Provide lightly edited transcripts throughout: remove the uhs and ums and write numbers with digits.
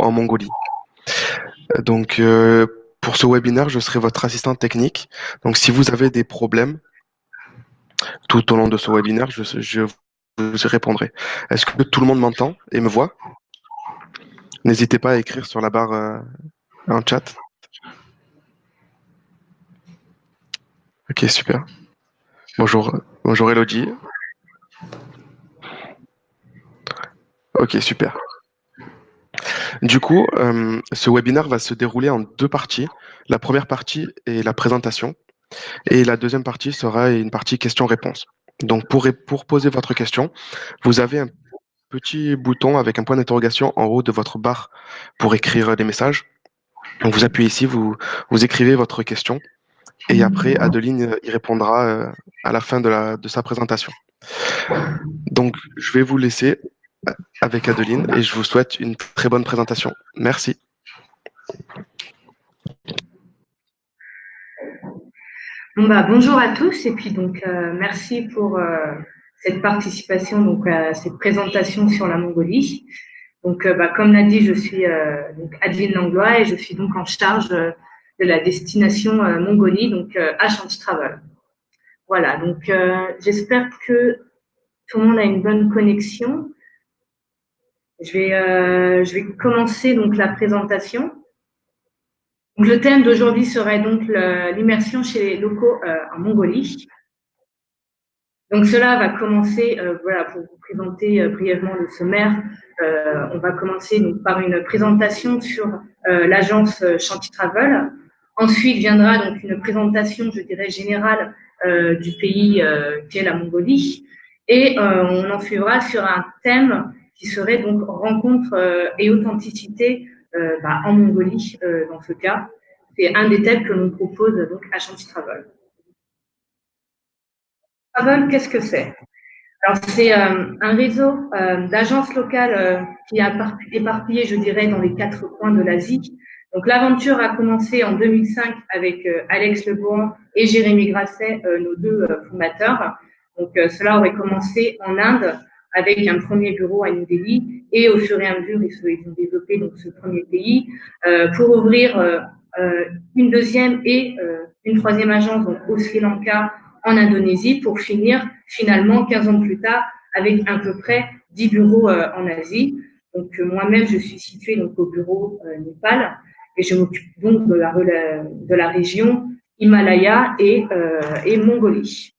en Mongolie. Donc, pour ce webinaire, je serai votre assistante technique. Donc, si vous avez des problèmes tout au long de ce webinaire, je vous y répondrai. Est-ce que tout le monde m'entend et me voit? N'hésitez pas à écrire sur la barre en chat. Ok, super. Bonjour, bonjour Elodie. Ok, super. Du coup, ce webinaire va se dérouler en deux parties. La première partie est la présentation et la deuxième partie sera une partie questions-réponses. Donc, pour poser votre question, vous avez un petit bouton avec un point d'interrogation en haut de votre barre pour écrire des messages. Donc, vous appuyez ici, vous écrivez votre question et après, Adeline y répondra à la fin de sa présentation. Donc, je vais vous laisser avec Adeline et je vous souhaite une très bonne présentation. Merci. Bon, bonjour à tous et puis donc merci pour cette participation donc à cette présentation sur la Mongolie. Donc comme l'a dit, je suis donc Adeline Langlois et je suis donc en charge de la destination Mongolie donc à Chanty Travel. Voilà, donc j'espère que tout le monde a une bonne connexion. Je vais commencer donc la présentation. Donc, le thème d'aujourd'hui serait donc l'immersion chez les locaux en Mongolie. Donc cela va commencer, voilà, pour vous présenter brièvement le sommaire. On va commencer donc par une présentation sur l'agence Chanty Travel. Ensuite viendra donc une présentation, je dirais, générale du pays qu'est la Mongolie. Et on en suivra sur un thème qui serait donc rencontre et authenticité en Mongolie dans ce cas. C'est un des thèmes que l'on propose donc à Chanty Travel. Travel, qu'est-ce que c'est? Alors, c'est un réseau d'agences locales qui est éparpillé, je dirais, dans les quatre coins de l'Asie. Donc, l'aventure a commencé en 2005 avec Alex Lebourn et Jérémy Grasset, nos deux fondateurs. Donc, cela aurait commencé en Inde avec un premier bureau à New Delhi et au fur et à mesure, ils ont développé donc, ce premier pays pour ouvrir une deuxième et une troisième agence donc, au Sri Lanka, en Indonésie pour finir finalement 15 ans plus tard avec à peu près 10 bureaux en Asie. Donc moi-même, je suis située donc, au bureau Népal et je m'occupe donc de la région Himalaya et Mongolie.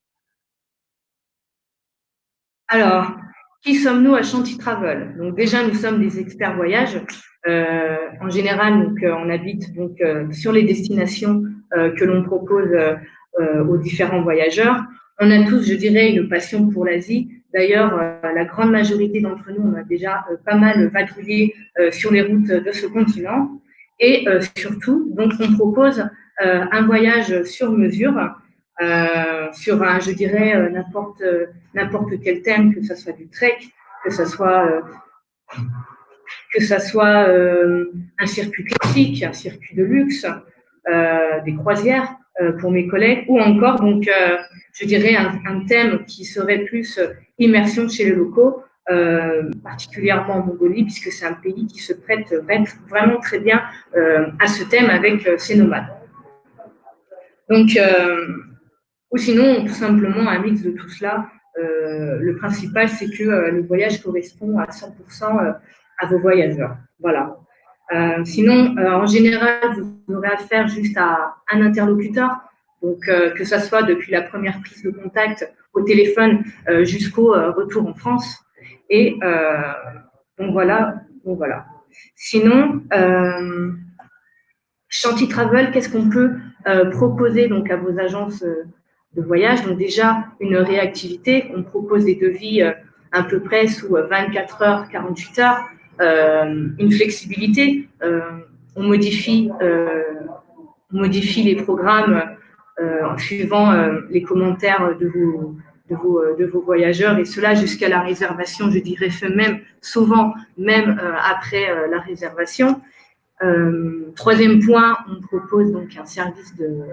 Alors, qui sommes-nous à Chanty Travel? Donc déjà, nous sommes des experts voyage. En général, donc, on habite donc sur les destinations que l'on propose aux différents voyageurs. On a tous, je dirais, une passion pour l'Asie. D'ailleurs, la grande majorité d'entre nous, on a déjà pas mal vadrouillé sur les routes de ce continent. Et surtout, donc, on propose un voyage sur mesure sur un, je dirais, n'importe quel thème, que ce soit du trek, que ce soit un circuit classique, un circuit de luxe, des croisières pour mes collègues, ou encore donc je dirais un thème qui serait plus immersion chez les locaux, particulièrement en Mongolie, puisque c'est un pays qui se prête vraiment très bien à ce thème avec ses nomades. Donc ou sinon, tout simplement, un mix de tout cela. Le principal, c'est que le voyage correspond à 100% à vos voyageurs. Voilà. Sinon, en général, vous aurez affaire juste à un interlocuteur, donc que ça soit depuis la première prise de contact au téléphone jusqu'au retour en France. Et donc voilà. Sinon, Chanty Travel, qu'est-ce qu'on peut proposer donc à vos agences de voyage? Donc déjà, une réactivité. On propose des devis à peu près sous 24 heures, 48 heures. Une flexibilité. On modifie les programmes en suivant les commentaires de vos voyageurs et cela jusqu'à la réservation, je dirais même souvent même après la réservation. Troisième point, on propose donc un service de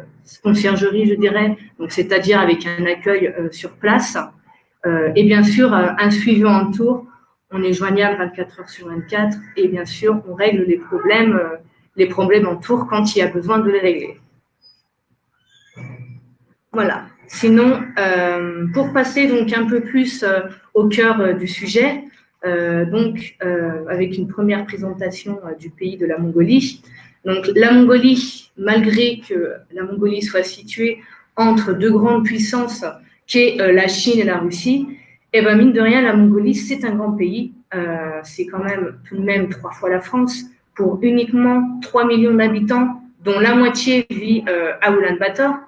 conciergerie, je dirais, donc c'est-à-dire avec un accueil sur place et bien sûr un suivi en tour on est joignable 24 heures sur 24 et bien sûr, on règle les problèmes en tour quand il y a besoin de les régler. Voilà. Sinon, pour passer donc un peu plus au cœur du sujet, avec une première présentation du pays de la Mongolie. Donc, la Mongolie, malgré que la Mongolie soit située entre deux grandes puissances, qui est la Chine et la Russie, et ben mine de rien, la Mongolie, c'est un grand pays. C'est quand même tout de même 3 fois la France, pour uniquement 3 millions d'habitants, dont la moitié vit à Ulaanbaatar.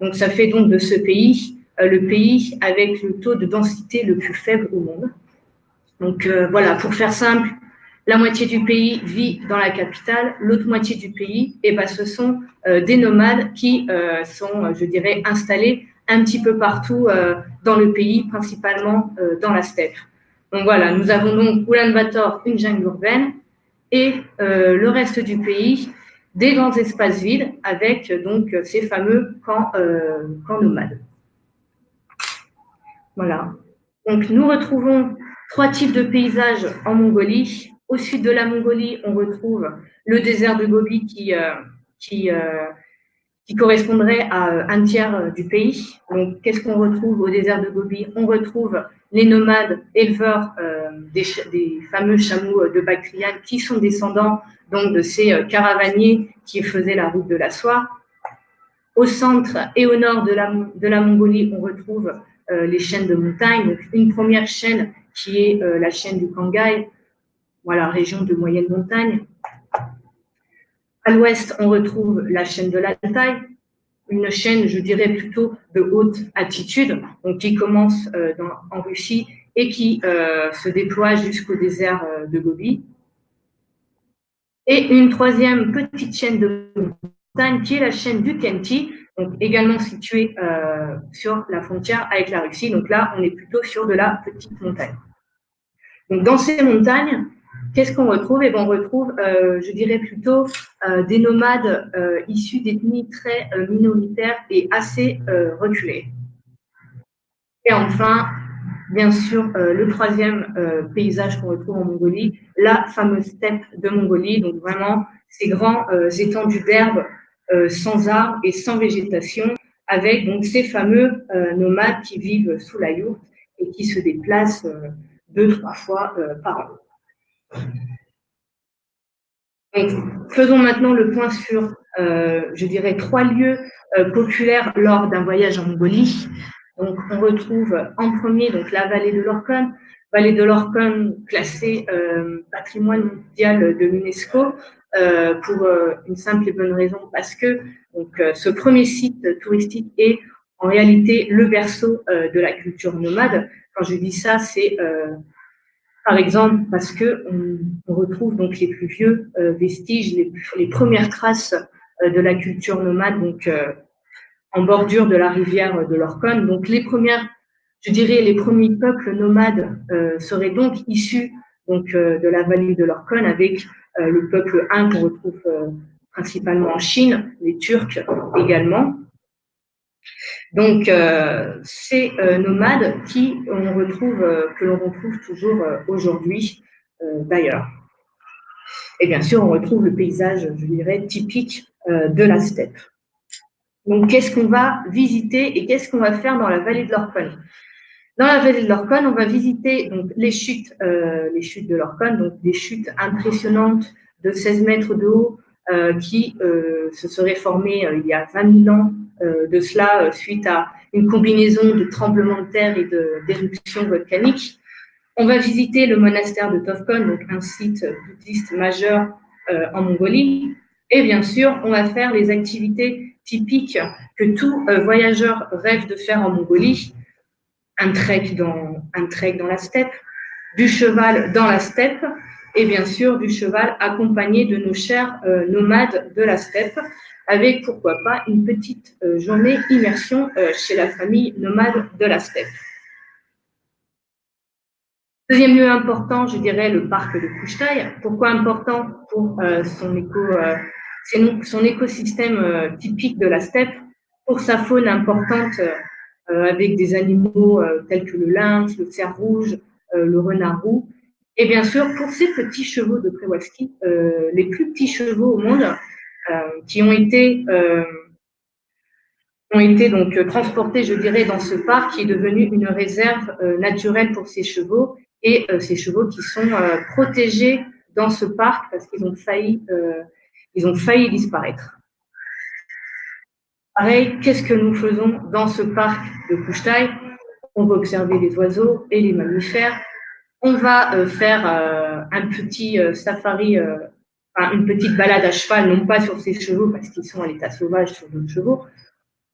Donc, ça fait donc de ce pays le pays avec le taux de densité le plus faible au monde. Donc, voilà, pour faire simple, la moitié du pays vit dans la capitale, l'autre moitié du pays, eh ben, ce sont des nomades qui sont, je dirais, installés un petit peu partout dans le pays, principalement dans la steppe. Donc voilà, nous avons donc Ulaanbaatar, une jungle urbaine, et le reste du pays, des grands espaces vides avec donc ces fameux camps nomades. Voilà. Donc nous retrouvons 3 types de paysages en Mongolie. Au sud de la Mongolie, on retrouve le désert de Gobi qui correspondrait à un tiers du pays. Donc, qu'est-ce qu'on retrouve au désert de Gobi? On retrouve les nomades éleveurs des fameux chameaux de Bactriane qui sont descendants donc de ces caravaniers qui faisaient la route de la soie. Au centre et au nord de la Mongolie, on retrouve les chaînes de montagne. Donc, une première chaîne qui est la chaîne du Kangay, voilà, région de moyenne montagne. À l'ouest, on retrouve la chaîne de l'Altaï, une chaîne, je dirais, plutôt de haute altitude, donc qui commence en Russie et qui se déploie jusqu'au désert de Gobi. Et une troisième petite chaîne de montagne qui est la chaîne du Khenti, donc également située sur la frontière avec la Russie. Donc là, on est plutôt sur de la petite montagne. Donc dans ces montagnes, qu'est-ce qu'on retrouve? Eh bien, on retrouve, je dirais plutôt, des nomades issus d'ethnies très minoritaires et assez reculées. Et enfin, bien sûr, le troisième paysage qu'on retrouve en Mongolie, la fameuse steppe de Mongolie, donc vraiment ces grands étendues d'herbe sans arbres et sans végétation, avec donc ces fameux nomades qui vivent sous la yourte et qui se déplacent 2-3 fois par an. Donc, faisons maintenant le point sur, je dirais, 3 lieux populaires lors d'un voyage en Mongolie. Donc, on retrouve en premier donc la vallée de l'Orkhon classée patrimoine mondial de l'UNESCO pour une simple et bonne raison parce que donc, ce premier site touristique est en réalité le berceau de la culture nomade. Quand je dis ça, c'est par exemple parce que on retrouve donc les plus vieux vestiges, les premières traces de la culture nomade, donc en bordure de la rivière de l'Orkhon. Donc les premiers peuples nomades seraient donc issus donc de la vallée de l'Orkhon avec le peuple Han qu'on retrouve principalement en Chine, les Turcs également. Donc, ces nomades que l'on retrouve toujours aujourd'hui d'ailleurs. Et bien sûr, on retrouve le paysage, je dirais, typique de la steppe. Donc, qu'est-ce qu'on va visiter et qu'est-ce qu'on va faire dans la vallée de l'Orkhon? Dans la vallée de l'Orkhon, on va visiter donc, les chutes de l'Orkhon, donc des chutes impressionnantes de 16 mètres de haut qui se seraient formées il y a 20 000 ans de cela suite à une combinaison de tremblements de terre et d'éruptions volcaniques. On va visiter le monastère de Tovkon, donc un site bouddhiste majeur en Mongolie. Et bien sûr, on va faire les activités typiques que tout voyageur rêve de faire en Mongolie. Un trek dans la steppe, du cheval dans la steppe, et bien sûr du cheval accompagné de nos chers nomades de la steppe, avec pourquoi pas une petite journée immersion chez la famille nomade de la steppe. Deuxième lieu important, je dirais le parc de Kouchtaï. Pourquoi important? Pour son écosystème typique de la steppe, pour sa faune importante avec des animaux tels que le lynx, le cerf rouge, le renard roux, Et bien sûr, pour ces petits chevaux de Przewalski, les plus petits chevaux au monde, qui ont été donc transportés, je dirais, dans ce parc qui est devenu une réserve naturelle pour ces chevaux, et ces chevaux qui sont protégés dans ce parc parce qu'ils ont failli disparaître. Pareil, qu'est-ce que nous faisons dans ce parc de Couche-Taille? On va observer les oiseaux et les mammifères. On va faire un petit safari, une petite balade à cheval, non pas sur ces chevaux parce qu'ils sont à l'état sauvage sur d'autres chevaux.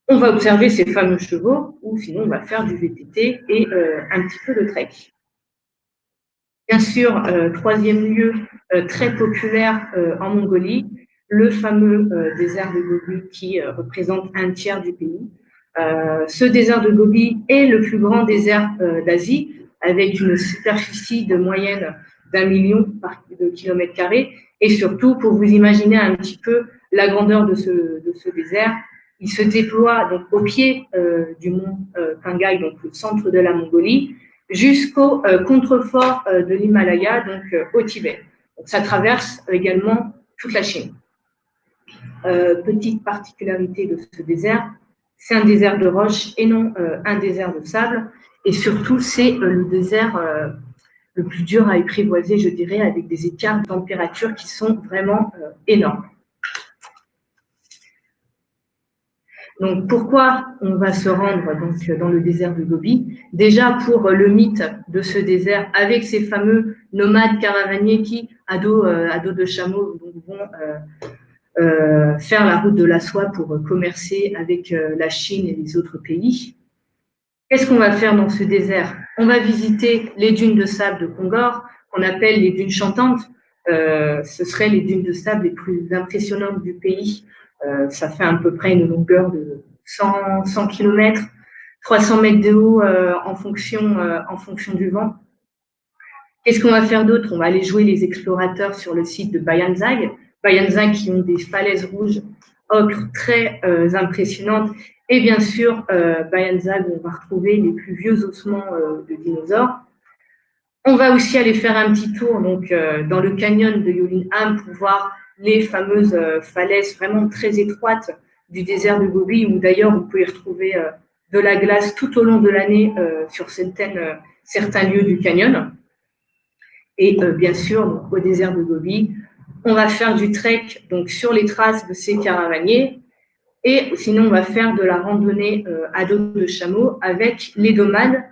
On va observer ces fameux chevaux, ou sinon on va faire du VTT et un petit peu de trek. Bien sûr, troisième lieu très populaire en Mongolie, le fameux désert de Gobi qui représente un tiers du pays. Ce désert de Gobi est le plus grand désert d'Asie, avec une superficie de moyenne d'1 million de kilomètres carrés. Et surtout, pour vous imaginer un petit peu la grandeur de ce désert, il se déploie donc au pied du mont Pangay, donc le centre de la Mongolie, jusqu'au contrefort de l'Himalaya, donc au Tibet. Donc, ça traverse également toute la Chine. Petite particularité de ce désert, c'est un désert de roche et non un désert de sable. Et surtout, c'est le désert le plus dur à apprivoiser, je dirais, avec des écarts de température qui sont vraiment énormes. Donc, pourquoi on va se rendre donc, dans le désert de Gobi? Déjà pour le mythe de ce désert, avec ces fameux nomades caravaniers qui, à dos de chameau, vont faire la route de la soie pour commercer avec la Chine et les autres pays. Qu'est-ce qu'on va faire dans ce désert? On va visiter les dunes de sable de Kongor, qu'on appelle les dunes chantantes. Ce seraient les dunes de sable les plus impressionnantes du pays. Ça fait à peu près une longueur de 100 km, 300 mètres de haut en fonction du vent. Qu'est-ce qu'on va faire d'autre? On va aller jouer les explorateurs sur le site de Bayanzag. Bayanzag qui ont des falaises rouges ocre très impressionnantes. Et bien sûr, Bayanzag, où on va retrouver les plus vieux ossements de dinosaures. On va aussi aller faire un petit tour donc, dans le canyon de Yolinham pour voir les fameuses falaises vraiment très étroites du désert de Gobi, où d'ailleurs vous pouvez retrouver de la glace tout au long de l'année sur certains lieux du canyon. Et bien sûr, donc, au désert de Gobi, on va faire du trek donc, sur les traces de ces caravaniers. Et sinon, on va faire de la randonnée à dos de chameau avec les nomades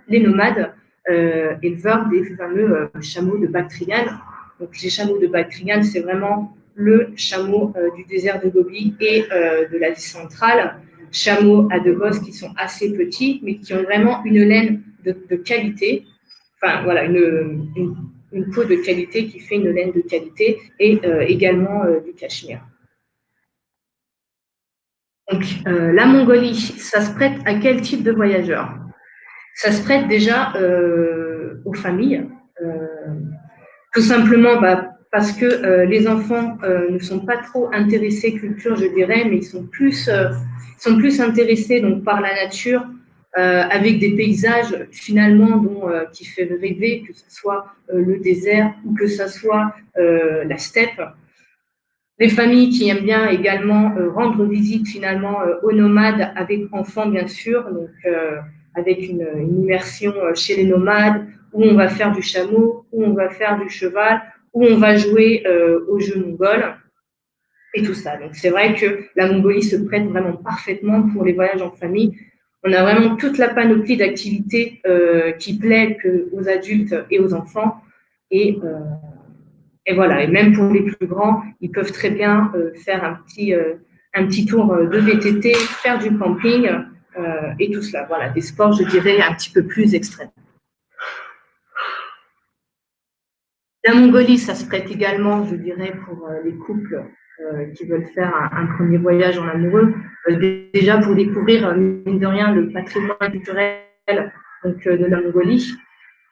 éleveurs des fameux chameaux de Bactriane. Donc, les chameaux de Bactriane, c'est vraiment le chameau du désert de Gobi et de l'Asie centrale. Chameaux à deux bosses qui sont assez petits, mais qui ont vraiment une laine de qualité. Enfin, voilà, une peau de qualité qui fait une laine de qualité et également du cachemire. Donc, la Mongolie, ça se prête à quel type de voyageurs? Ça se prête déjà aux familles, tout simplement parce que les enfants ne sont pas trop intéressés culture, je dirais, mais ils sont plus intéressés donc, par la nature, avec des paysages finalement qui fait rêver, que ce soit le désert ou que ce soit la steppe. Les familles qui aiment bien également rendre visite finalement aux nomades avec enfants bien sûr, donc avec une immersion chez les nomades où on va faire du chameau, où on va faire du cheval, où on va jouer aux jeux mongols et tout ça. Donc c'est vrai que la Mongolie se prête vraiment parfaitement pour les voyages en famille. On a vraiment toute la panoplie d'activités qui plaît aux adultes et aux enfants et voilà, et même pour les plus grands, ils peuvent très bien faire un petit tour de VTT, faire du camping et tout cela. Voilà, des sports, je dirais, un petit peu plus extrêmes. La Mongolie, ça se prête également, je dirais, pour les couples qui veulent faire un premier voyage en amoureux. Déjà pour découvrir, mine de rien, le patrimoine culturel donc, de la Mongolie.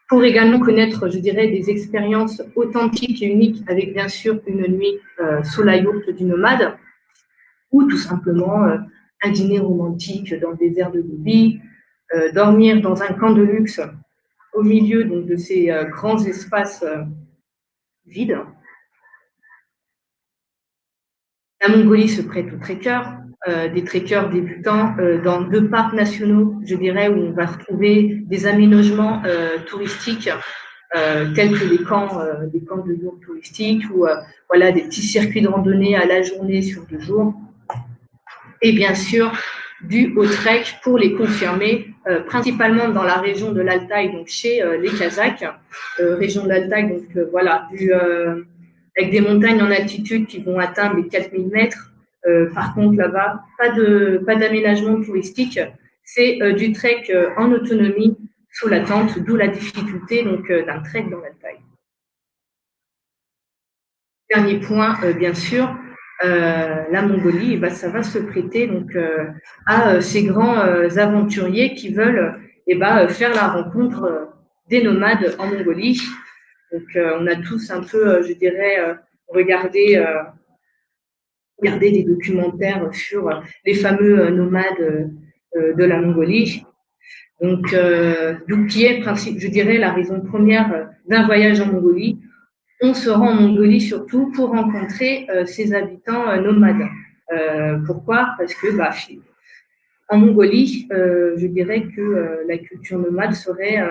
Pour également connaître, je dirais, des expériences authentiques et uniques avec bien sûr une nuit sous la yourte du nomade ou tout simplement un dîner romantique dans le désert de Gobi, dormir dans un camp de luxe au milieu donc, de ces grands espaces vide. La Mongolie se prête aux trekkers, des trekkers débutants dans 2 parcs nationaux, je dirais, où on va retrouver des aménagements touristiques tels que des camps de jour touristiques ou voilà, des petits circuits de randonnée à la journée sur 2 jours. Et bien sûr, du haut trek pour les confirmer, principalement dans la région de l'Altaï, donc chez les Kazakhs, région de l'Altaï, donc voilà, avec des montagnes en altitude qui vont atteindre les 4000 mètres. Par contre, là-bas, pas d'aménagement touristique, c'est du trek en autonomie sous la tente, d'où la difficulté donc d'un trek dans l'Altaï. Dernier point, bien sûr, la Mongolie, bah, ça va se prêter donc à ces grands aventuriers qui veulent faire la rencontre des nomades en Mongolie. Donc, on a tous un peu, je dirais, regardé des documentaires sur les fameux nomades de la Mongolie. Donc, qui est, je dirais, la raison première d'un voyage en Mongolie. On se rend en Mongolie surtout pour rencontrer ses habitants nomades. Pourquoi? Parce que en Mongolie, je dirais que la culture nomade serait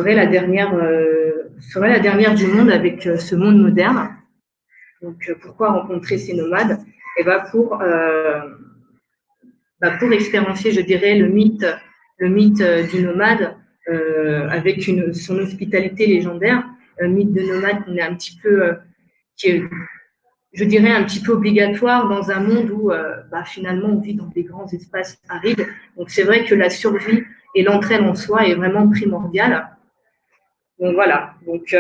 la dernière du monde avec ce monde moderne. Donc pourquoi rencontrer ces nomades? Et pour expérimenter, je dirais, le mythe du nomade avec son hospitalité légendaire. Un mythe de nomade qu'on est un petit peu qui est, je dirais, un petit peu obligatoire dans un monde où finalement on vit dans des grands espaces arides. Donc c'est vrai que la survie et l'entraide en soi est vraiment primordiale. Donc voilà. Donc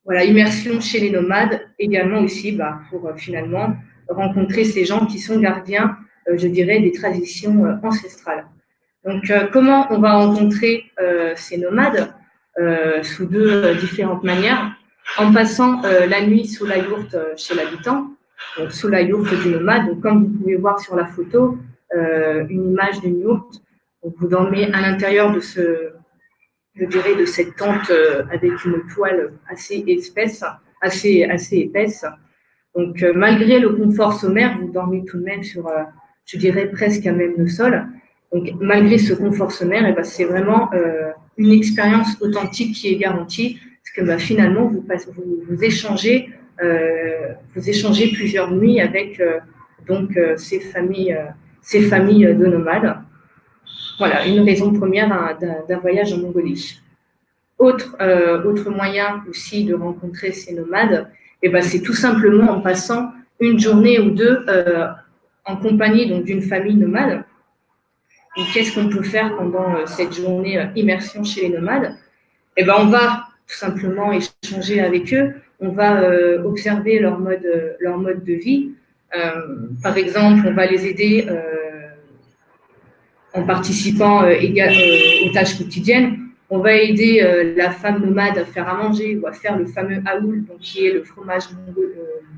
voilà, immersion chez les nomades, également aussi pour finalement rencontrer ces gens qui sont gardiens, je dirais, des traditions ancestrales. Donc comment on va rencontrer ces nomades sous 2 différentes manières. En passant la nuit sous la yourte chez l'habitant, donc sous la yourte du nomade. Donc, comme vous pouvez voir sur la photo, une image d'une yourte. Donc, vous dormez à l'intérieur de de cette tente avec une toile assez épaisse. Donc, malgré le confort sommaire, vous dormez tout de même sur, je dirais, presque à même le sol. Donc, malgré ce confort sommaire, c'est vraiment une expérience authentique qui est garantie, parce que finalement, vous échangez plusieurs nuits avec ces familles de nomades. Voilà, une raison première d'un voyage en Mongolie. Autre moyen aussi de rencontrer ces nomades, c'est tout simplement en passant une journée ou 2 en compagnie d'une famille nomade. Et qu'est-ce qu'on peut faire pendant cette journée immersion chez les nomades? On va tout simplement échanger avec eux, on va observer leur mode de vie. Par exemple, on va les aider en participant aux tâches quotidiennes. On va aider la femme nomade à faire à manger ou à faire le fameux aoul, donc qui est le fromage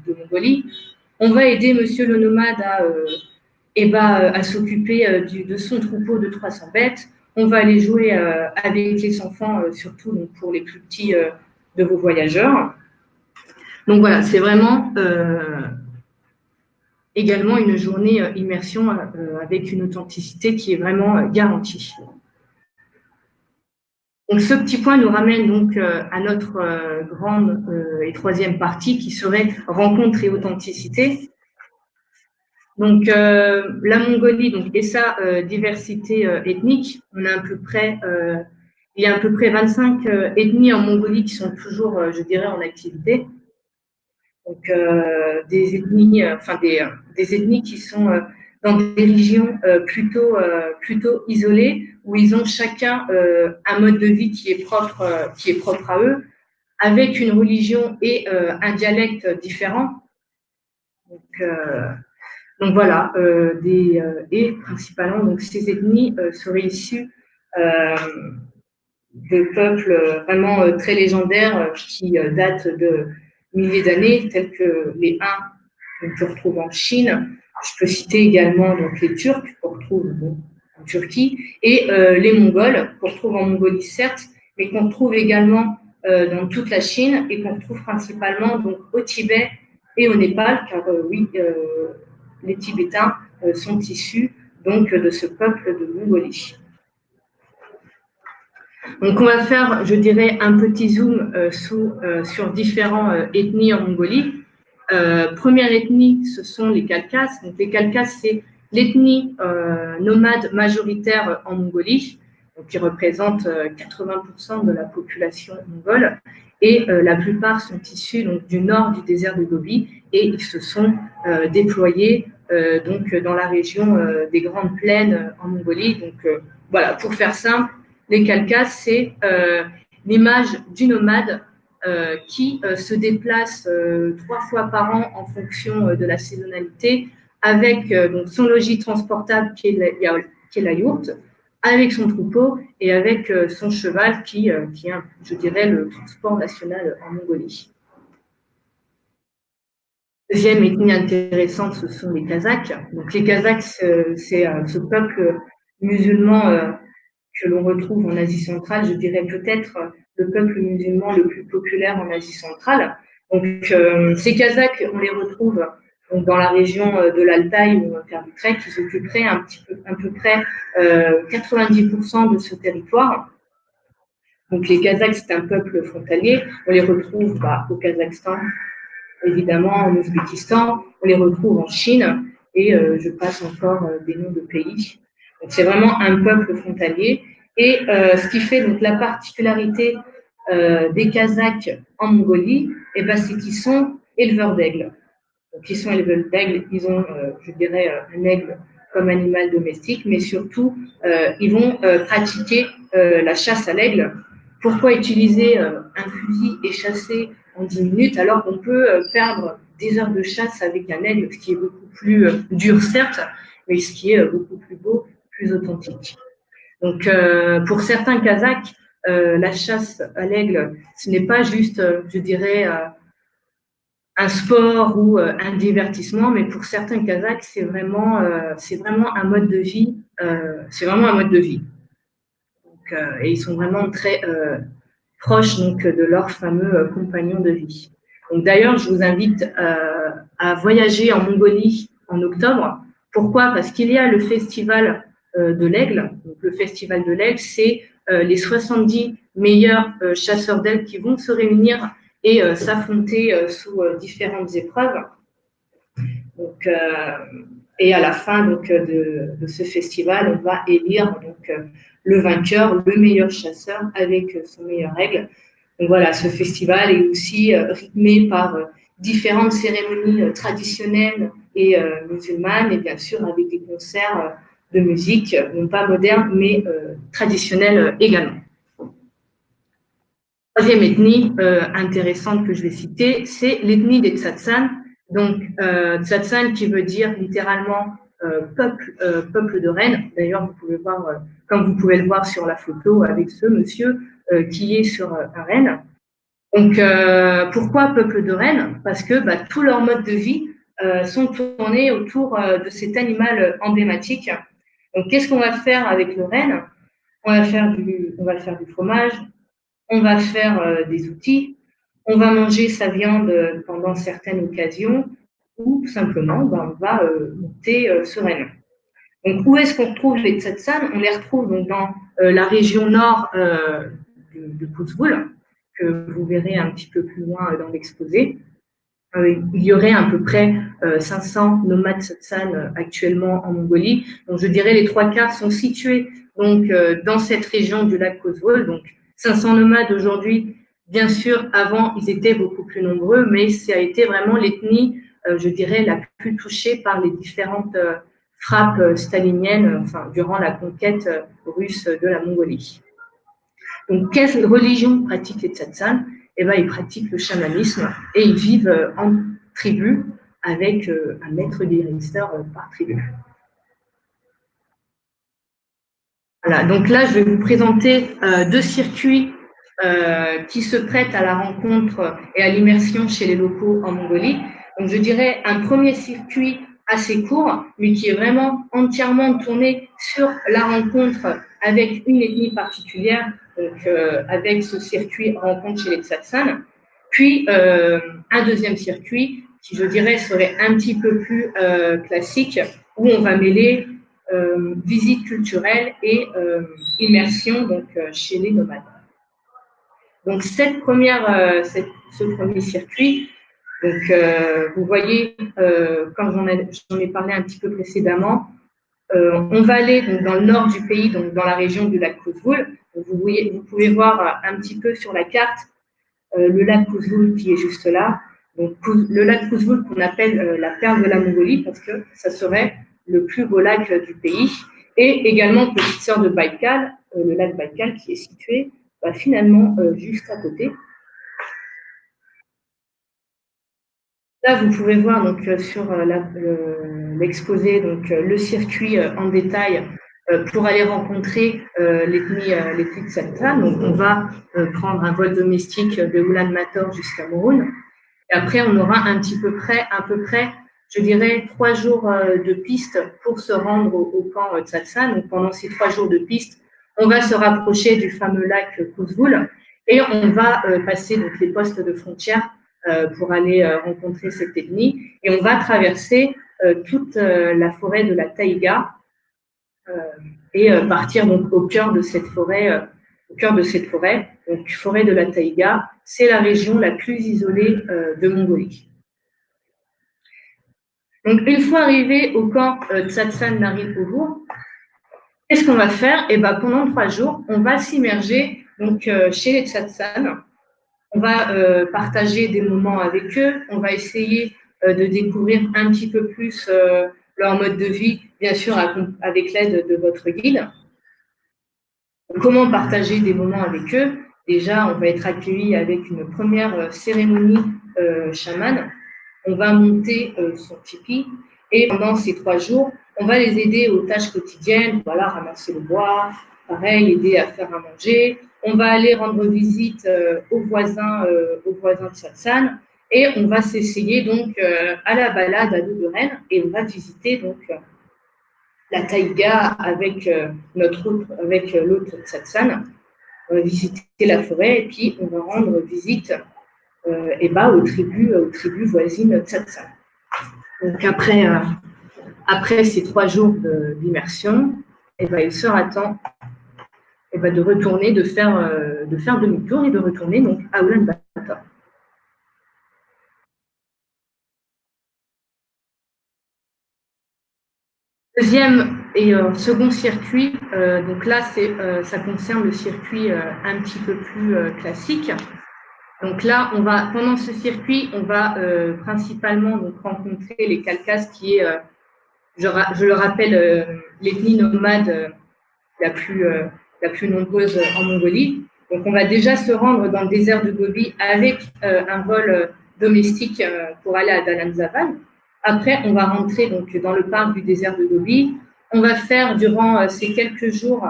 de Mongolie. On va aider monsieur le nomade à s'occuper de son troupeau de 300 bêtes. On va aller jouer avec les enfants, surtout donc, pour les plus petits de vos voyageurs. Donc voilà, c'est vraiment également une journée immersion avec une authenticité qui est vraiment garantie. Donc ce petit point nous ramène donc à notre grande et 3e partie qui serait rencontre et authenticité. Donc la Mongolie et sa diversité ethnique, on a il y a à peu près 25 ethnies en Mongolie qui sont toujours, je dirais, en activité. Donc des ethnies qui sont dans des régions plutôt isolées où ils ont chacun un mode de vie qui est propre à eux, avec une religion et un dialecte différent. Donc voilà, et principalement donc ces ethnies seraient issues de peuples vraiment très légendaires qui datent de milliers d'années, tels que les Huns qu'on retrouve en Chine. Je peux citer également donc les Turcs qu'on retrouve en Turquie et les Mongols qu'on retrouve en Mongolie certes, mais qu'on retrouve également dans toute la Chine et qu'on retrouve principalement donc, au Tibet et au Népal, car oui, les Tibétains sont issus donc de ce peuple de Mongolie. Donc on va faire, je dirais, un petit zoom sur différentes ethnies en Mongolie. Première ethnie, ce sont les Khalkhas. Donc les Khalkhas, c'est l'ethnie nomade majoritaire en Mongolie, donc qui représente 80% de la population mongole. Et la plupart sont issus donc, du nord du désert de Gobi et ils se sont déployés donc, dans la région des Grandes Plaines en Mongolie. Donc voilà, pour faire simple, les Khalkhas, c'est l'image du nomade qui se déplace 3 fois par an en fonction de la saisonnalité avec donc, son logis transportable qui est la yourte, avec son troupeau et avec son cheval qui est, je dirais, le transport national en Mongolie. Deuxième ethnie intéressante, ce sont les Kazakhs. Donc les Kazakhs, c'est ce peuple musulman que l'on retrouve en Asie centrale, je dirais peut-être le peuple musulman le plus populaire en Asie centrale. Donc ces Kazakhs, on les retrouve donc, dans la région de l'Altaï ou du Trek, qui occuperaient à peu près 90% de ce territoire. Donc les Kazakhs, c'est un peuple frontalier. On les retrouve au Kazakhstan, évidemment, en Ouzbékistan. On les retrouve en Chine et je passe encore des noms de pays. Donc c'est vraiment un peuple frontalier. Et ce qui fait donc la particularité des Kazakhs en Mongolie, c'est qu'ils sont éleveurs d'aigles. Donc ils sont éleveurs d'aigles, ils ont, je dirais, un aigle comme animal domestique, mais surtout, ils vont pratiquer la chasse à l'aigle. Pourquoi utiliser un fusil et chasser en 10 minutes alors qu'on peut perdre des heures de chasse avec un aigle, ce qui est beaucoup plus dur, certes, mais ce qui est beaucoup plus beau, plus authentique. Donc, pour certains Kazakhs, la chasse à l'aigle, ce n'est pas juste, je dirais, un sport ou un divertissement, mais pour certains Kazakhs, c'est vraiment un mode de vie. C'est vraiment un mode de vie. Donc, et ils sont vraiment très proches donc, de leurs fameux compagnons de vie. Donc, d'ailleurs, je vous invite à voyager en Mongolie en octobre. Pourquoi? Parce qu'il y a le festival de l'aigle. Donc, le festival de l'aigle, c'est les 70 meilleurs chasseurs d'aigle qui vont se réunir et s'affronter sous différentes épreuves. Donc, et à la fin donc, de ce festival, on va élire donc, le vainqueur, le meilleur chasseur avec son meilleur aigle. Donc voilà, ce festival est aussi rythmé par différentes cérémonies traditionnelles et musulmanes, et bien sûr avec des concerts de musique, non pas modernes, mais traditionnels également. Troisième ethnie intéressante que je vais citer, c'est l'ethnie des Tsatsan. Donc, Tsatsan qui veut dire littéralement peuple de reine. D'ailleurs, vous pouvez voir, comme vous pouvez le voir sur la photo avec ce monsieur qui est sur un renne. Donc, pourquoi peuple de reine? Parce que tous leurs modes de vie sont tournés autour de cet animal emblématique. Donc, qu'est-ce qu'on va faire avec le renne? On va faire du fromage, on va faire des outils, on va manger sa viande pendant certaines occasions, ou simplement, on va monter ce renne. Donc, où est-ce qu'on retrouve les Tsatsan? On les retrouve donc, dans la région nord de Kouzgoul, que vous verrez un petit peu plus loin dans l'exposé. Il y aurait à peu près 500 nomades Tsatsan actuellement en Mongolie. Donc, je dirais les 3/4 sont situés donc, dans cette région du lac Kouzgoul. Donc, 500 nomades aujourd'hui, bien sûr, avant, ils étaient beaucoup plus nombreux, mais ça a été vraiment l'ethnie, je dirais, la plus touchée par les différentes frappes staliniennes, enfin, durant la conquête russe de la Mongolie. Donc, quelle religion pratiquent les Tsatsan? Ils pratiquent le chamanisme et ils vivent en tribu avec un maître guérisseur par tribu. Voilà, donc là, je vais vous présenter 2 circuits qui se prêtent à la rencontre et à l'immersion chez les locaux en Mongolie. Donc, je dirais un premier circuit assez court, mais qui est vraiment entièrement tourné sur la rencontre avec une ethnie particulière, donc avec ce circuit rencontre chez les Tsatsans, puis un deuxième circuit qui, je dirais, serait un petit peu plus classique, où on va mêler visite culturelle et immersion donc, chez les nomades. Donc, ce premier circuit, donc, vous voyez, comme j'en ai parlé un petit peu précédemment, on va aller donc, dans le nord du pays, donc dans la région du lac Kouzgoul. Vous pouvez voir un petit peu sur la carte le lac Kouzgoul qui est juste là. Donc, le lac Kouzgoul qu'on appelle la perle de la Mongolie parce que ça serait le plus beau lac du pays. Et également, petite sœur de Baïkal, le lac Baïkal qui est situé finalement juste à côté. Là, vous pouvez voir donc, sur l'exposé donc, le circuit en détail pour aller rencontrer l'ethnie Tsalta. Donc, on va prendre un vol domestique de Oulan-Bator jusqu'à Moroun. Et après, on aura à peu près, je dirais, 3 jours de piste pour se rendre au camp Tsalsa. Donc, pendant ces 3 jours de piste, on va se rapprocher du fameux lac Kouzgoul et on va passer donc, les postes de frontière pour aller rencontrer cette ethnie. Et on va traverser toute la forêt de la taïga et partir donc au cœur de cette forêt. Donc forêt de la taïga, c'est la région la plus isolée de Mongolie. Donc une fois arrivé au camp Tsatsan Nari-Pouvour, qu'est-ce qu'on va faire? Et ben, pendant 3 jours, on va s'immerger donc chez les Tsatsan. On va partager des moments avec eux, on va essayer de découvrir un petit peu plus leur mode de vie, bien sûr avec l'aide de votre guide. Comment partager des moments avec eux? Déjà, on va être accueilli avec une première cérémonie chamane. On va monter son tipi et pendant ces 3 jours, on va les aider aux tâches quotidiennes, voilà, ramasser le bois, pareil, aider à faire à manger. On va aller rendre visite aux voisins de Satsan et on va s'essayer donc à la balade à dos de Rennes et on va visiter donc la taïga avec l'autre Satsan. On va visiter la forêt et puis on va rendre visite aux tribus voisines Tsatsan. Donc après ces 3 jours d'immersion, il sera temps de retourner, de faire demi-tour et de retourner donc à Oulan-Bator. Deuxième et second circuit, donc là ça concerne le circuit un petit peu plus classique. Donc là, pendant ce circuit, on va principalement donc, rencontrer les Khalkhas, qui est, je le rappelle, l'ethnie nomade la plus nombreuse en Mongolie. Donc on va déjà se rendre dans le désert de Gobi avec un vol domestique pour aller à Dalanzaval. Après, on va rentrer donc, dans le parc du désert de Gobi. On va faire durant ces quelques jours,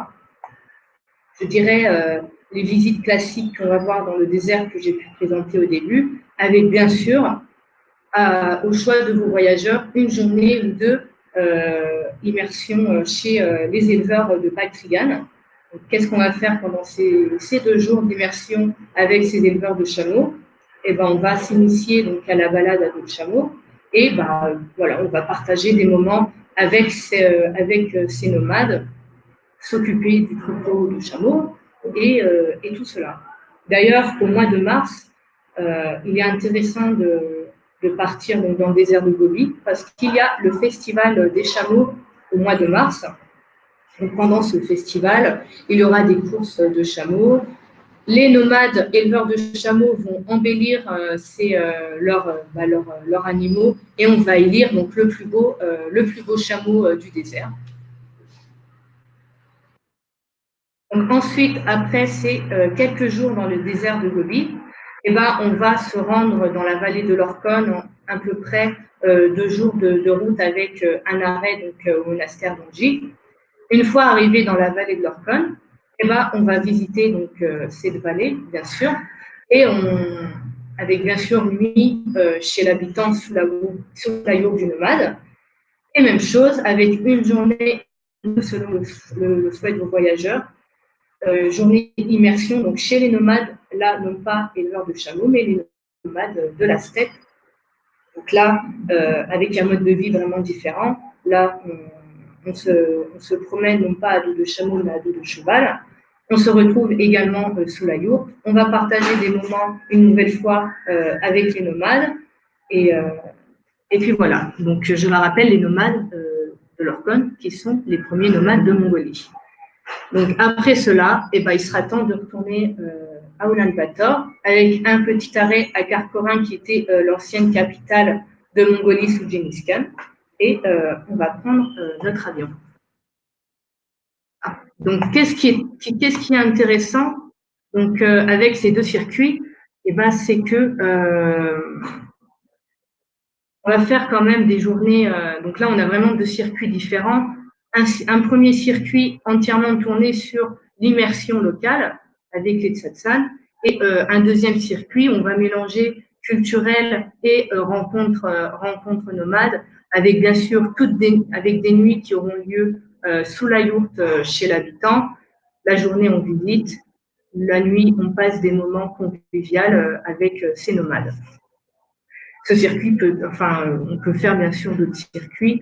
je dirais, les visites classiques qu'on va voir dans le désert que j'ai pu présenter au début, avec bien sûr, au choix de vos voyageurs, une journée ou 2 immersion chez les éleveurs de Bactriane. Qu'est-ce qu'on va faire pendant ces 2 jours d'immersion avec ces éleveurs de chameaux? Eh ben, on va s'initier donc à la balade à dos de chameau et voilà, on va partager des moments avec ces nomades, s'occuper du troupeau de chameaux et tout cela. D'ailleurs, au mois de mars, il est intéressant de partir donc, dans le désert de Gobi parce qu'il y a le festival des chameaux au mois de mars. Donc, pendant ce festival, il y aura des courses de chameaux. Les nomades éleveurs de chameaux vont embellir leurs animaux et on va élire donc, le plus beau chameau du désert. Donc, ensuite, après ces quelques jours dans le désert de Gobi, on va se rendre dans la vallée de l'Orkhon en à peu près 2 jours de route avec un arrêt donc, au monastère d'Anji. Une fois arrivé dans la vallée de l'Orkhon, on va visiter donc, cette vallée, bien sûr, et avec bien sûr nuit chez l'habitant sous la yourte du nomade. Et même chose, avec une journée selon le souhait de vos voyageurs. Journée immersion, donc chez les nomades, là, non pas éleveurs de chameaux, mais les nomades de la steppe. Donc là, avec un mode de vie vraiment différent, là, on se promène non pas à dos de chameau, mais à dos de cheval. On se retrouve également sous la yourte. On va partager des moments, une nouvelle fois, avec les nomades. Et, euh, et puis voilà. Donc, je me rappelle les nomades de l'Orkhon, qui sont les premiers nomades de Mongolie. Donc après cela, eh ben, il sera temps de retourner à Ulaanbaatar avec un petit arrêt à Karakoram qui était l'ancienne capitale de Mongolie sous Genghis Khan et on va prendre notre avion. Ah. Donc qu'est-ce qui est intéressant donc avec ces deux circuits, eh ben, c'est que on va faire quand même des journées. Donc là, on a vraiment deux circuits différents. Un premier circuit entièrement tourné sur l'immersion locale avec les tsatsans et un deuxième circuit où on va mélanger culturel et rencontres nomades avec bien sûr avec des nuits qui auront lieu sous la yourte chez l'habitant. La journée, on visite. La nuit, on passe des moments conviviaux avec ces nomades. Ce circuit peut, enfin, on peut faire bien sûr d'autres circuits,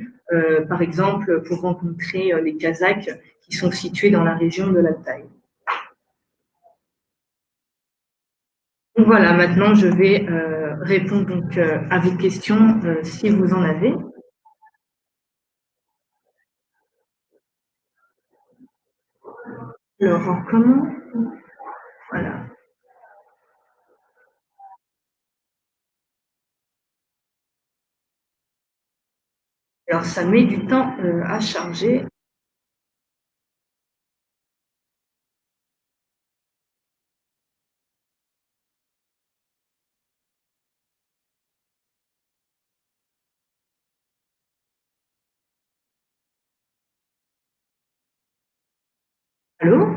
par exemple pour rencontrer les Kazakhs qui sont situés dans la région de l'Altaï. Donc voilà, maintenant je vais répondre donc à vos questions si vous en avez. Alors comment voilà. Alors ça met du temps à charger. Allô.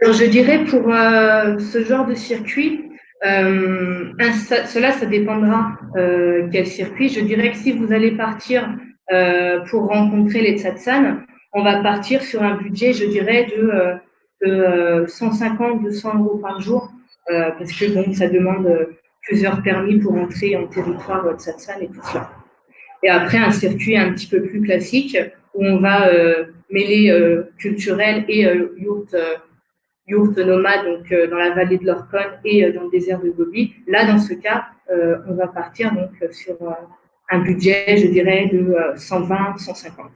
Alors, je dirais pour ce genre de circuit, ça dépendra quel circuit. Je dirais que si vous allez partir pour rencontrer les tsatsans, on va partir sur un budget, je dirais, de 150-200 euros par jour, parce que bon, ça demande plusieurs permis pour entrer en territoire tsatsan et tout cela. Et après, un circuit un petit peu plus classique où on va mêler culturel et yourte nomade donc dans la vallée de l'Orkhon et dans le désert de Gobi. Là, dans ce cas, on va partir donc sur un budget, je dirais, de 120-150.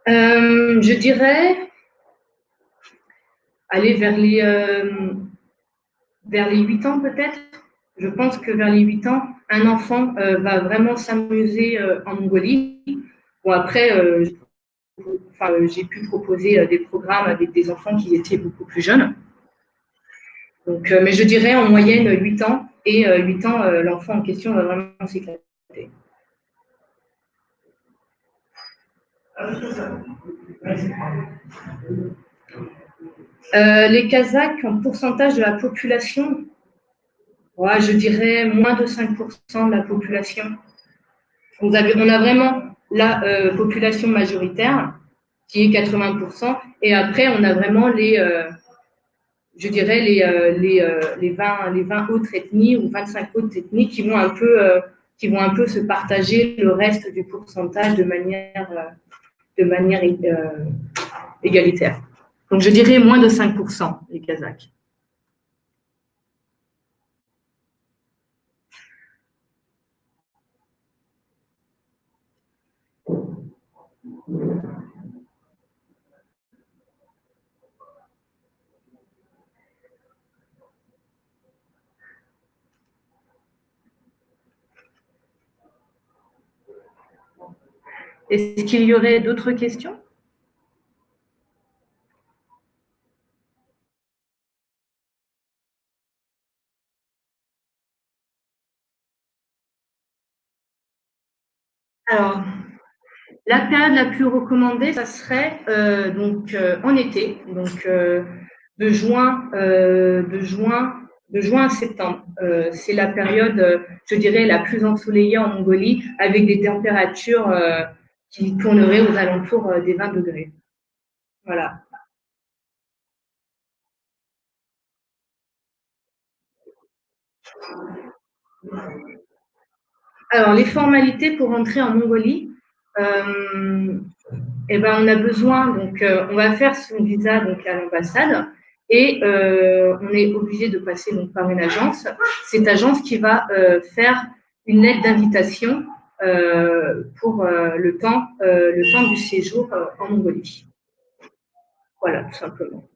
Je dirais aller vers les 8 ans peut-être. Je pense que vers les 8 ans, un enfant va vraiment s'amuser en Mongolie. Bon, après, j'ai pu proposer des programmes avec des enfants qui étaient beaucoup plus jeunes. Donc, mais je dirais en moyenne 8 ans. Et 8 ans, l'enfant en question va vraiment s'éclater. Les Kazakhs, en pourcentage de la population, ouais, je dirais moins de 5% de la population. On a vraiment la population majoritaire, qui est 80%, et après, on a vraiment je dirais, les 20 autres ethnies ou 25 autres ethnies qui vont un peu se partager le reste du pourcentage de manière égalitaire. Donc, je dirais moins de 5% les Kazakhs. Est-ce qu'il y aurait d'autres questions? Alors, La période la plus recommandée, ça serait en été, donc de juin à septembre. C'est la période, je dirais, la plus ensoleillée en Mongolie, avec des températures qui tourneraient aux alentours des 20 degrés. Voilà. Alors, les formalités pour entrer en Mongolie, euh, eh ben, on a besoin, on va faire son visa donc, à l'ambassade et on est obligé de passer donc, par une agence. Cette agence qui va faire une lettre d'invitation pour le temps du séjour en Mongolie. Voilà, tout simplement.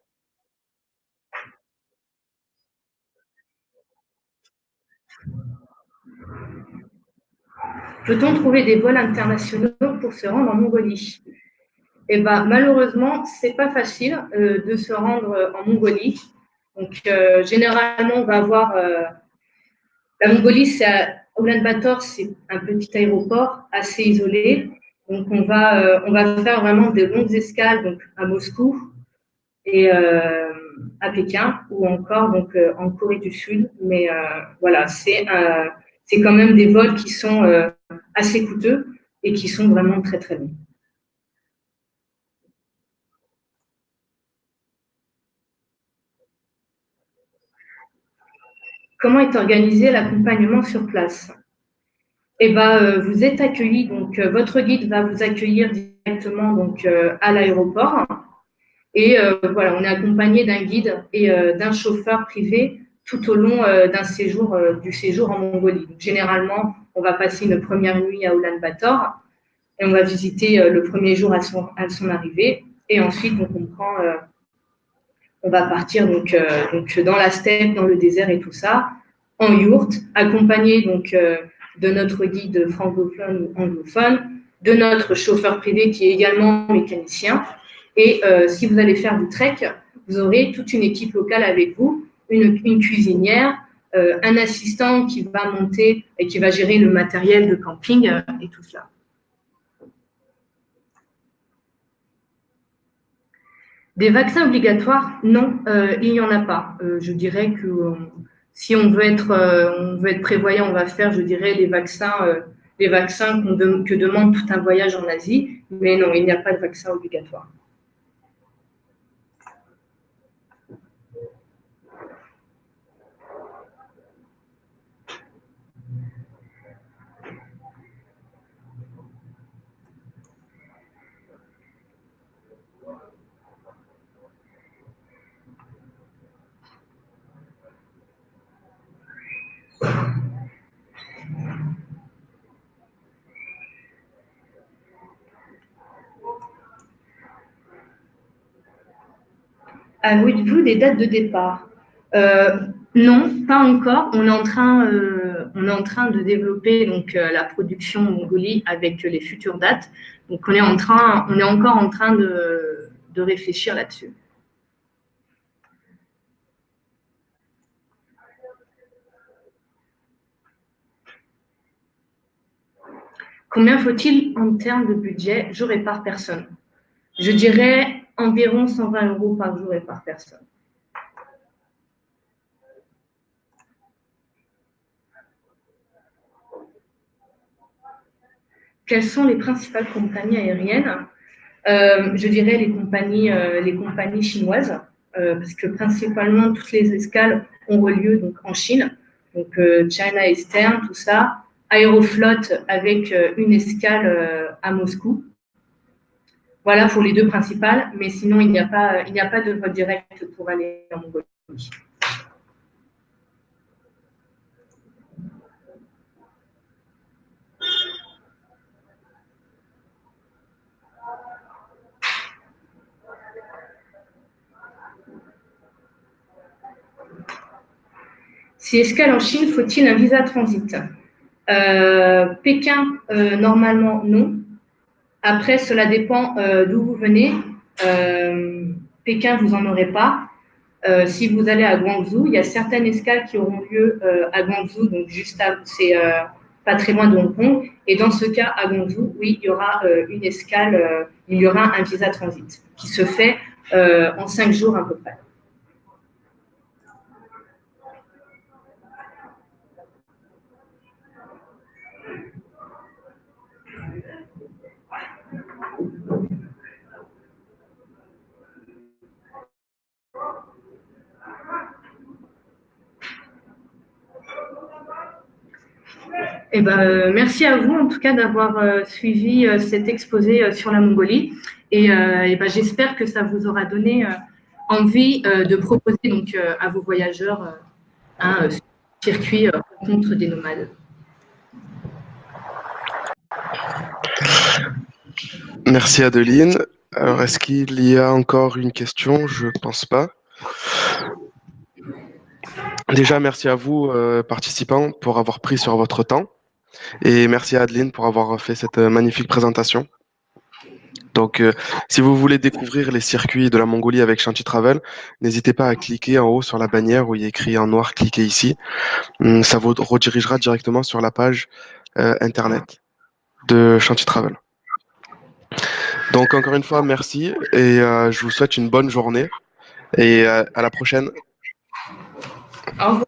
Peut-on trouver des vols internationaux pour se rendre en Mongolie? Eh ben, malheureusement, c'est pas facile de se rendre en Mongolie. Donc, généralement, on va avoir la Mongolie, c'est à Ulaanbaatar, c'est un petit aéroport assez isolé. Donc, on va faire vraiment des longues escales donc, à Moscou et à Pékin ou encore donc, en Corée du Sud. Mais voilà, c'est quand même des vols qui sont assez coûteux et qui sont vraiment très, très longs. Comment est organisé l'accompagnement sur place? Eh ben, vous êtes accueilli, donc votre guide va vous accueillir directement donc, à l'aéroport. Et voilà, on est accompagné d'un guide et d'un chauffeur privé tout au long du séjour en Mongolie. Donc, généralement, on va passer une première nuit à Ulaanbaatar et on va visiter le premier jour à son arrivée. Et ensuite, donc, on va partir donc dans la steppe, dans le désert et tout ça, en yourte, accompagné donc de notre guide francophone ou anglophone, de notre chauffeur privé qui est également mécanicien. Et si vous allez faire du trek, vous aurez toute une équipe locale avec vous, une cuisinière, un assistant qui va monter et qui va gérer le matériel de camping et tout cela. Des vaccins obligatoires, non, il n'y en a pas. Je dirais que si on veut être prévoyant, on va faire, je dirais, les vaccins que demande tout un voyage en Asie. Mais non, il n'y a pas de vaccin obligatoire. Avez-vous des dates de départ? Non, pas encore. On est en train de développer donc la production en Mongolie avec les futures dates. Donc on est encore en train de réfléchir là-dessus. Combien faut-il en termes de budget jour et par personne? Je dirais environ 120 euros par jour et par personne. Quelles sont les principales compagnies aériennes? Je dirais les compagnies chinoises, parce que principalement toutes les escales ont lieu donc, en Chine, donc China Eastern, tout ça. Aeroflot avec une escale à Moscou. Voilà pour les deux principales, mais sinon il n'y a pas de vol direct pour aller en Mongolie. Si escale en Chine, faut-il un visa transit? Pékin, normalement, non. Après, cela dépend d'où vous venez. Pékin, vous n'en aurez pas. Si vous allez à Guangzhou, il y a certaines escales qui auront lieu à Guangzhou, donc c'est pas très loin de Hong Kong. Et dans ce cas, à Guangzhou, oui, il y aura une escale, il y aura un visa transit qui se fait en 5 jours à peu près. Eh ben, merci à vous en tout cas d'avoir suivi cet exposé sur la Mongolie et ben, j'espère que ça vous aura donné envie de proposer donc à vos voyageurs un circuit rencontre des nomades. Merci Adeline. Alors, est-ce qu'il y a encore une question? Je pense pas. Déjà, merci à vous, participants, pour avoir pris sur votre temps. Et merci à Adeline pour avoir fait cette magnifique présentation. Donc, si vous voulez découvrir les circuits de la Mongolie avec Shanti Travel, n'hésitez pas à cliquer en haut sur la bannière où il est écrit en noir cliquez ici. Ça vous redirigera directement sur la page internet de Shanti Travel. Donc, encore une fois, merci et je vous souhaite une bonne journée et à la prochaine. Au revoir.